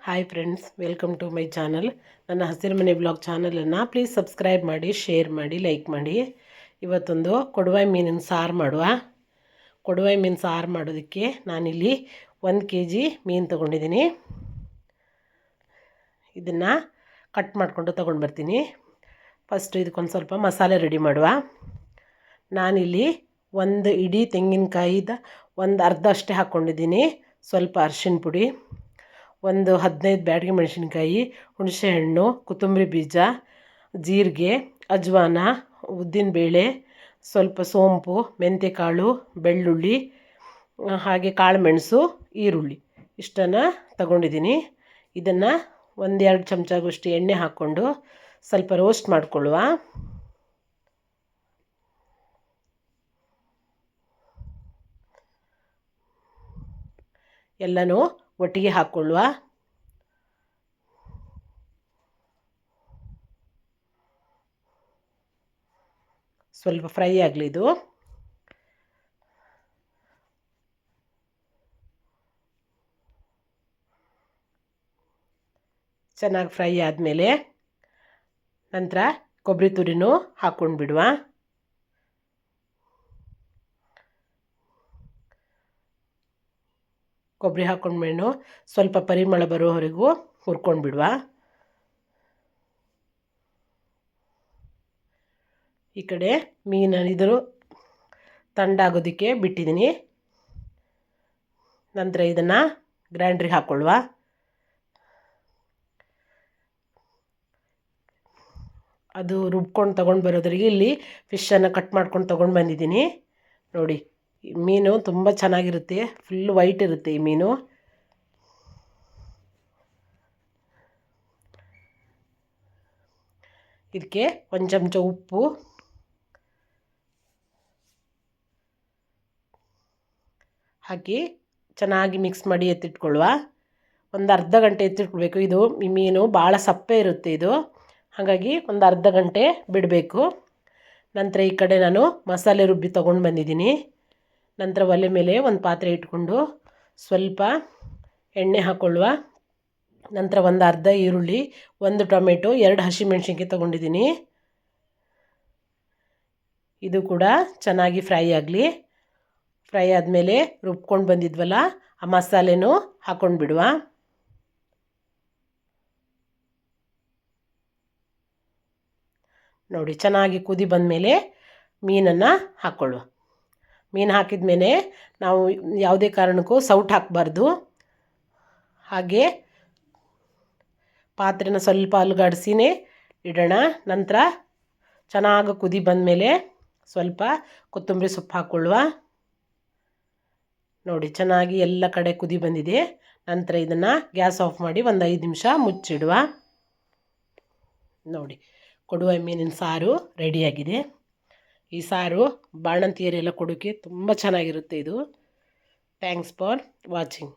Hi friends, welcome to my channel. ನನ್ನ ಹಸಿರು ಮನೆ ಬ್ಲಾಗ್ ಚಾನಲನ್ನು ಪ್ಲೀಸ್ ಸಬ್ಸ್ಕ್ರೈಬ್ ಮಾಡಿ, ಶೇರ್ ಮಾಡಿ, ಲೈಕ್ ಮಾಡಿ. ಇವತ್ತೊಂದು ಕೊಡವಾಯಿ ಮೀನಿನ ಸಾರು ಮಾಡುವ. ಕೊಡವಾಯಿ ಮೀನು ಸಾರು ಮಾಡೋದಕ್ಕೆ ನಾನಿಲ್ಲಿ 1 kg ಮೀನು ತೊಗೊಂಡಿದ್ದೀನಿ. ಇದನ್ನು ಕಟ್ ಮಾಡಿಕೊಂಡು ತೊಗೊಂಡು ಬರ್ತೀನಿ. ಫಸ್ಟು ಇದಕ್ಕೊಂದು ಸ್ವಲ್ಪ ಮಸಾಲೆ ರೆಡಿ ಮಾಡುವ. ನಾನಿಲ್ಲಿ ಒಂದು ಇಡೀ ತೆಂಗಿನಕಾಯಿದ ಒಂದು ಅರ್ಧ ಅಷ್ಟೇ ಹಾಕ್ಕೊಂಡಿದ್ದೀನಿ. ಸ್ವಲ್ಪ ಅರಿಶಿಣ ಪುಡಿ, ಒಂದು 15 ಬ್ಯಾಡಗಿ ಮೆಣಸಿನ್ಕಾಯಿ, ಹುಣಸೆಹಣ್ಣು, ಕೊತ್ತಂಬರಿ ಬೀಜ, ಜೀರಿಗೆ, ಅಜ್ವಾನ, ಉದ್ದಿನಬೇಳೆ, ಸ್ವಲ್ಪ ಸೋಂಪು, ಮೆಂತ್ಯಕಾಳು, ಬೆಳ್ಳುಳ್ಳಿ, ಹಾಗೆ ಕಾಳುಮೆಣಸು, ಈರುಳ್ಳಿ ಇಷ್ಟನ್ನು ತಗೊಂಡಿದ್ದೀನಿ. ಇದನ್ನು 1-2 ಚಮಚಗುಷ್ಟು ಎಣ್ಣೆ ಹಾಕ್ಕೊಂಡು ಸ್ವಲ್ಪ ರೋಸ್ಟ್ ಮಾಡಿಕೊಳ್ಳುವ. ಎಲ್ಲನೂ ಒಟ್ಟಿಗೆ ಹಾಕ್ಕೊಳ್ಳುವ. ಸ್ವಲ್ಪ ಫ್ರೈ ಆಗಲಿ ಇದು. ಚೆನ್ನಾಗಿ ಫ್ರೈ ಆದಮೇಲೆ ನಂತರ ಕೊಬ್ಬರಿ ತುರಿನೂ ಹಾಕ್ಕೊಂಡು ಬಿಡುವ. ಕೊಬ್ಬರಿ ಹಾಕ್ಕೊಂಡ್ಮೇಲೆ ಸ್ವಲ್ಪ ಪರಿಮಳ ಬರೋವರೆಗೂ ಹುರ್ಕೊಂಡು ಬಿಡುವ. ಈ ಕಡೆ ಮೀನು ಇದ್ರು ತಂಡಾಗೋದಕ್ಕೆ ಬಿಟ್ಟಿದ್ದೀನಿ. ನಂತರ ಇದನ್ನು ಗ್ರೈಂಡ್ರಿಗೆ ಹಾಕ್ಕೊಳ್ಳುವ. ಅದು ರುಬ್ಕೊಂಡು ತೊಗೊಂಡು ಬರೋದ್ರಿಗೆ ಇಲ್ಲಿ ಫಿಶನ್ನು ಕಟ್ ಮಾಡ್ಕೊಂಡು ತೊಗೊಂಡು ಬಂದಿದ್ದೀನಿ. ನೋಡಿ, ಮೀನು ತುಂಬ ಚೆನ್ನಾಗಿರುತ್ತೆ, ಫುಲ್ ವೈಟ್ ಇರುತ್ತೆ ಈ ಮೀನು. ಇದಕ್ಕೆ 1 ಚಮಚ ಉಪ್ಪು, ಹಾಕಿ ಚೆನ್ನಾಗಿ ಮಿಕ್ಸ್ ಮಾಡಿ ಎತ್ತಿಟ್ಕೊಳ್ಳುವ. ಒಂದು ಅರ್ಧ ಗಂಟೆ ಎತ್ತಿಟ್ಕೊಳ್ಬೇಕು. ಇದು ಈ ಮೀನು ಭಾಳ ಸಪ್ಪೆ ಇರುತ್ತೆ ಇದು, ಹಾಗಾಗಿ ಒಂದು ಅರ್ಧ ಗಂಟೆ ಬಿಡಬೇಕು. ನಂತರ ಈ ಕಡೆ ನಾನು ಮಸಾಲೆ ರುಬ್ಬಿ ತೊಗೊಂಡು ಬಂದಿದ್ದೀನಿ. ನಂತರ ಒಲೆ ಮೇಲೆ ಒಂದು ಪಾತ್ರೆ ಇಟ್ಕೊಂಡು ಸ್ವಲ್ಪ ಎಣ್ಣೆ ಹಾಕ್ಕೊಳ್ಳುವ. ನಂತರ ಒಂದು ಅರ್ಧ ಈರುಳ್ಳಿ, 1 ಟೊಮೆಟೊ, 2 ಹಸಿಮೆಣಸಿನ್ಕಾಯಿ ತೊಗೊಂಡಿದ್ದೀನಿ. ಇದು ಕೂಡ ಚೆನ್ನಾಗಿ ಫ್ರೈ ಆಗಲಿ. ಫ್ರೈ ಆದಮೇಲೆ ರುಬ್ಕೊಂಡು ಬಂದಿದ್ವಲ್ಲ ಆ ಮಸಾಲೆನೂ ಹಾಕ್ಕೊಂಡು ಬಿಡುವ. ನೋಡಿ, ಚೆನ್ನಾಗಿ ಕುದಿ ಬಂದಮೇಲೆ ಮೀನನ್ನು ಹಾಕ್ಕೊಳ್ಳುವ. ಮೀನು ಹಾಕಿದ ಮೇಲೆ ನಾವು ಯಾವುದೇ ಕಾರಣಕ್ಕೂ ಸೌಟ್ ಹಾಕಬಾರ್ದು. ಹಾಗೆ ಪಾತ್ರೆನ ಸ್ವಲ್ಪ ಅಲುಗಾಡಿಸಿನೇ ಇಡೋಣ. ನಂತರ ಚೆನ್ನಾಗಿ ಕುದಿ ಬಂದಮೇಲೆ ಸ್ವಲ್ಪ ಕೊತ್ತಂಬರಿ ಸೊಪ್ಪು ಹಾಕ್ಕೊಳ್ಳುವ. ನೋಡಿ, ಚೆನ್ನಾಗಿ ಎಲ್ಲ ಕಡೆ ಕುದಿ ಬಂದಿದೆ. ನಂತರ ಇದನ್ನು ಗ್ಯಾಸ್ ಆಫ್ ಮಾಡಿ ಒಂದು 5 ನಿಮಿಷ ಮುಚ್ಚಿಡುವ. ನೋಡಿ, ಕೊಡವಾಯಿ ಮೀನಿನ ಸಾರು ರೆಡಿಯಾಗಿದೆ. ಈ ಸಾರು ಬಾಣಂತಿಯರೆಲ್ಲ ಕೊಡೋಕ್ಕೆ ತುಂಬ ಚೆನ್ನಾಗಿರುತ್ತೆ ಇದು. Thanks for watching.